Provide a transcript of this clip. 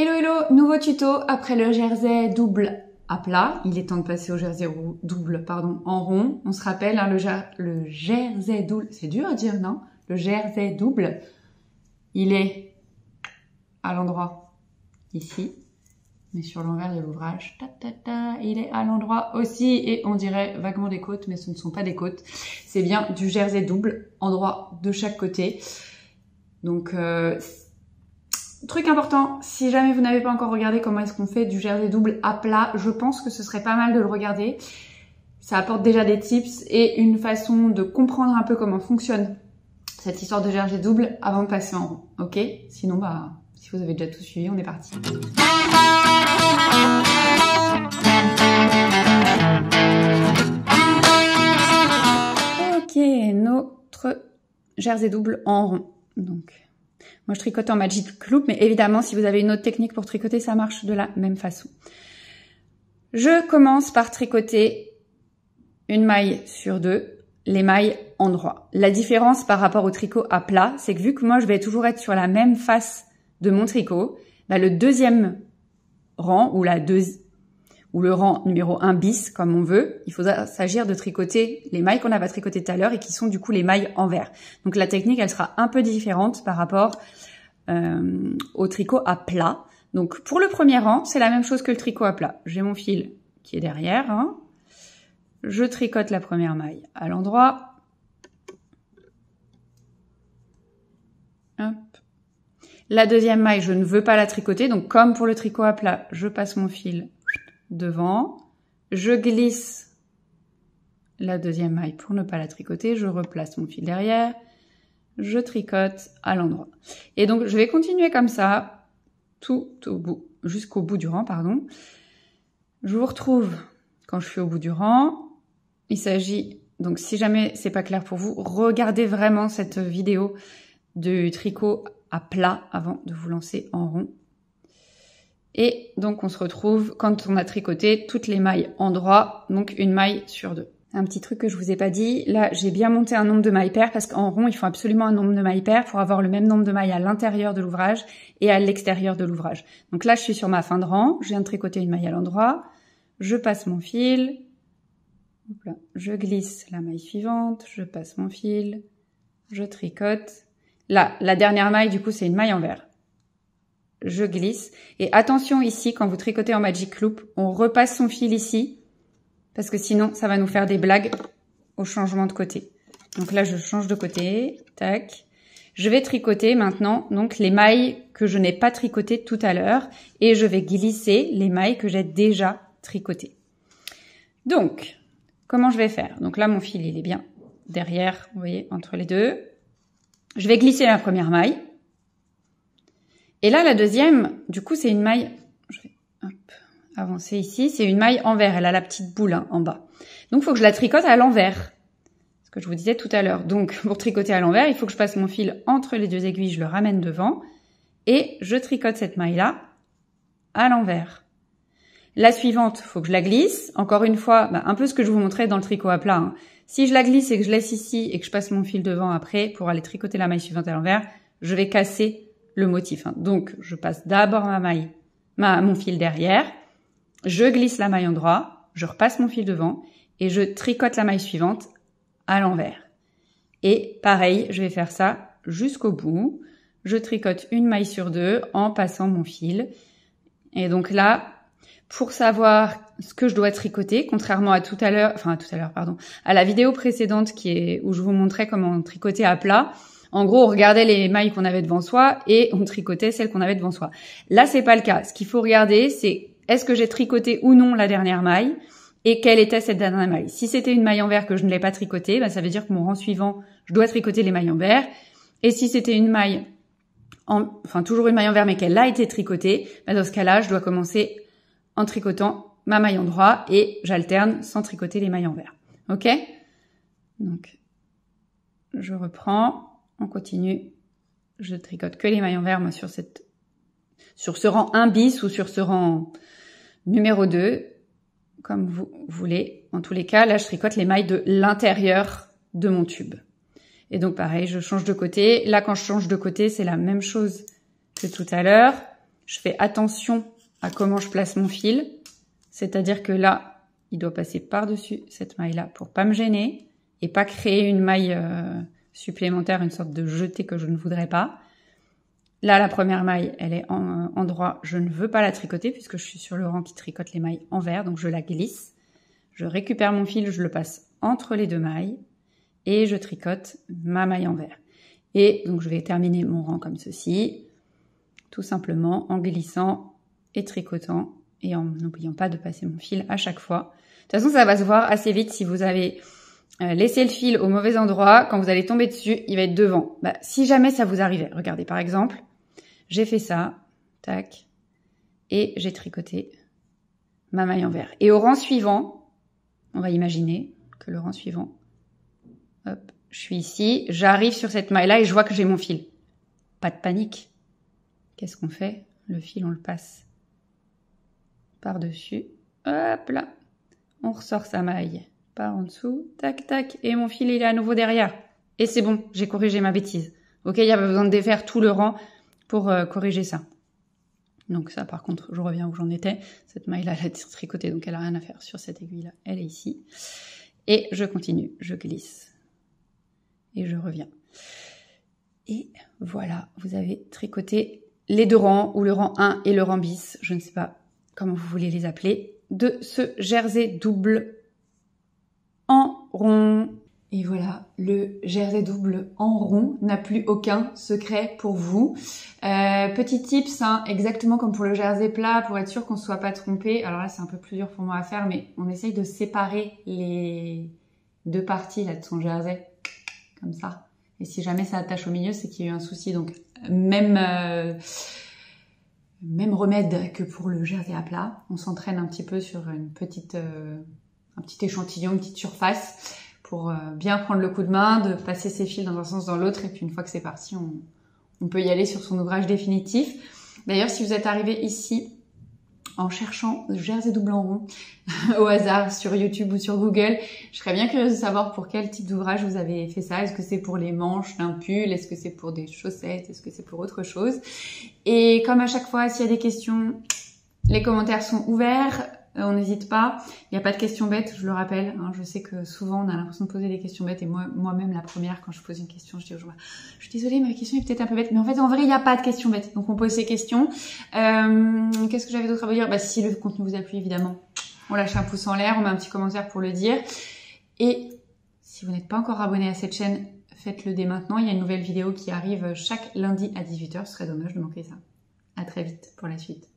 Hello hello, nouveau tuto après le jersey double à plat. Il est temps de passer au jersey double en rond. On se rappelle, hein, le jersey double, c'est dur à dire, non? Le jersey double, il est à l'endroit ici, mais sur l'envers il y a l'ouvrage. Il est à l'endroit aussi et on dirait vaguement des côtes, mais ce ne sont pas des côtes. C'est bien du jersey double, endroit de chaque côté. Donc truc important, si jamais vous n'avez pas encore regardé comment est-ce qu'on fait du jersey double à plat, je pense que ce serait pas mal de le regarder. Ça apporte déjà des tips et une façon de comprendre un peu comment fonctionne cette histoire de jersey double avant de passer en rond, ok? Sinon, bah, si vous avez déjà tout suivi, on est parti. Ok, notre jersey double en rond, donc... Moi, je tricote en Magic Loop, mais évidemment, si vous avez une autre technique pour tricoter, ça marche de la même façon. Je commence par tricoter une maille sur deux, les mailles endroit. La différence par rapport au tricot à plat, c'est que vu que moi, je vais toujours être sur la même face de mon tricot, bah, le deuxième rang, ou le rang numéro 1 bis, comme on veut, il faudra s'agir de tricoter les mailles qu'on a pas tricotées tout à l'heure et qui sont du coup les mailles envers. Donc la technique, elle sera un peu différente par rapport au tricot à plat. Donc pour le premier rang, c'est la même chose que le tricot à plat. J'ai mon fil qui est derrière. Hein. Je tricote la première maille à l'endroit. Hop. La deuxième maille, je ne veux pas la tricoter. Donc comme pour le tricot à plat, je passe mon fil devant. Je glisse la deuxième maille pour ne pas la tricoter. Je replace mon fil derrière. Je tricote à l'endroit. Et donc, je vais continuer comme ça, tout au bout, jusqu'au bout du rang, pardon. Je vous retrouve quand je suis au bout du rang. Il s'agit, donc si jamais c'est pas clair pour vous, regardez vraiment cette vidéo du tricot à plat avant de vous lancer en rond. Et donc, on se retrouve quand on a tricoté toutes les mailles endroit, donc une maille sur deux. Un petit truc que je vous ai pas dit, là j'ai bien monté un nombre de mailles paires parce qu'en rond il faut absolument un nombre de mailles paires pour avoir le même nombre de mailles à l'intérieur de l'ouvrage et à l'extérieur de l'ouvrage. Donc là je suis sur ma fin de rang, je viens de tricoter une maille à l'endroit, je passe mon fil, hop là, je glisse la maille suivante, je passe mon fil, je tricote. Là, la dernière maille du coup c'est une maille envers. Je glisse et attention ici quand vous tricotez en Magic Loop, on repasse son fil ici. Parce que sinon, ça va nous faire des blagues au changement de côté. Donc là, je change de côté. Tac. Je vais tricoter maintenant donc les mailles que je n'ai pas tricotées tout à l'heure. Et je vais glisser les mailles que j'ai déjà tricotées. Donc, comment je vais faire? Donc là, mon fil, il est bien derrière, vous voyez, entre les deux. Je vais glisser la première maille. Et là, la deuxième, du coup, c'est une maille... Je vais... Hop. Avancer ici, c'est une maille envers, elle a la petite boule hein, en bas. Donc, il faut que je la tricote à l'envers, ce que je vous disais tout à l'heure. Donc, pour tricoter à l'envers, il faut que je passe mon fil entre les deux aiguilles, je le ramène devant et je tricote cette maille-là à l'envers. La suivante, il faut que je la glisse. Encore une fois, un peu ce que je vous montrais dans le tricot à plat. Hein. Si je la glisse et que je laisse ici et que je passe mon fil devant après pour aller tricoter la maille suivante à l'envers, je vais casser le motif. Hein. Donc, je passe d'abord mon fil derrière. Je glisse la maille endroit, je repasse mon fil devant et je tricote la maille suivante à l'envers. Et pareil, je vais faire ça jusqu'au bout. Je tricote une maille sur deux en passant mon fil. Et donc là, pour savoir ce que je dois tricoter, contrairement à à la vidéo précédente où je vous montrais comment tricoter à plat, en gros, on regardait les mailles qu'on avait devant soi et on tricotait celles qu'on avait devant soi. Là, c'est pas le cas. Ce qu'il faut regarder, c'est est-ce que j'ai tricoté ou non la dernière maille et quelle était cette dernière maille. Si c'était une maille envers que je ne l'ai pas tricotée, ça veut dire que mon rang suivant, je dois tricoter les mailles envers. Et si c'était une maille, toujours une maille envers mais qu'elle a été tricotée, dans ce cas-là, je dois commencer en tricotant ma maille endroit et j'alterne sans tricoter les mailles envers. Ok? Donc, je reprends, on continue. Je tricote que les mailles envers, moi, sur ce rang 1 bis ou sur ce rang numéro 2, comme vous voulez. En tous les cas, là, je tricote les mailles de l'intérieur de mon tube. Et donc, pareil, je change de côté. Là, quand je change de côté, c'est la même chose que tout à l'heure. Je fais attention à comment je place mon fil. C'est-à-dire que là, il doit passer par-dessus cette maille-là pour pas me gêner et pas créer une maille supplémentaire, une sorte de jeté que je ne voudrais pas. Là, la première maille, elle est en droit. Je ne veux pas la tricoter puisque je suis sur le rang qui tricote les mailles envers. Donc, je la glisse. Je récupère mon fil, je le passe entre les deux mailles et je tricote ma maille envers. Et donc, je vais terminer mon rang comme ceci, tout simplement en glissant et tricotant et en n'oubliant pas de passer mon fil à chaque fois. De toute façon, ça va se voir assez vite si vous avez laissé le fil au mauvais endroit. Quand vous allez tomber dessus, il va être devant. Bah, si jamais ça vous arrivait, regardez par exemple, j'ai fait ça, tac, et j'ai tricoté ma maille envers. Et au rang suivant, on va imaginer que le rang suivant, hop, je suis ici, j'arrive sur cette maille-là et je vois que j'ai mon fil. Pas de panique. Qu'est-ce qu'on fait? Le fil, on le passe par-dessus. Hop là. On ressort sa maille par en dessous. Tac, tac. Et mon fil, il est à nouveau derrière. Et c'est bon, j'ai corrigé ma bêtise. Ok, il n'y a pas besoin de défaire tout le rang pour corriger ça. Donc ça, par contre, je reviens où j'en étais. Cette maille-là, elle a tricoté, donc elle n'a rien à faire sur cette aiguille-là. Elle est ici. Et je continue. Je glisse. Et je reviens. Et voilà, vous avez tricoté les deux rangs, ou le rang 1 et le rang bis, je ne sais pas comment vous voulez les appeler, de ce jersey double en rond. Et voilà, le jersey double en rond n'a plus aucun secret pour vous. Petit tips, hein, exactement comme pour le jersey plat, pour être sûr qu'on ne soit pas trompé. Alors là, c'est un peu plus dur pour moi à faire, mais on essaye de séparer les deux parties là, de son jersey, comme ça. Et si jamais ça attache au milieu, c'est qu'il y a eu un souci. Donc, même remède que pour le jersey à plat. On s'entraîne un petit peu sur un petit échantillon, une petite surface pour bien prendre le coup de main, de passer ses fils dans un sens, dans l'autre. Et puis, une fois que c'est parti, on peut y aller sur son ouvrage définitif. D'ailleurs, si vous êtes arrivé ici en cherchant jersey double en rond au hasard sur YouTube ou sur Google, je serais bien curieuse de savoir pour quel type d'ouvrage vous avez fait ça. Est-ce que c'est pour les manches d'un pull? Est-ce que c'est pour des chaussettes? Est-ce que c'est pour autre chose? Et comme à chaque fois, s'il y a des questions, les commentaires sont ouverts. On n'hésite pas. Il n'y a pas de questions bêtes, je le rappelle. Hein. Je sais que souvent, on a l'impression de poser des questions bêtes. Et moi-même, la première, quand je pose une question, je dis aux gens, je suis désolée, ma question est peut-être un peu bête. Mais en fait, en vrai, il n'y a pas de questions bêtes. Donc, on pose ces questions. Qu'est-ce que j'avais d'autre à vous dire? Bah, si le contenu vous a plu, évidemment, on lâche un pouce en l'air, on met un petit commentaire pour le dire. Et si vous n'êtes pas encore abonné à cette chaîne, faites-le dès maintenant. Il y a une nouvelle vidéo qui arrive chaque lundi à 18h. Ce serait dommage de manquer ça. À très vite pour la suite.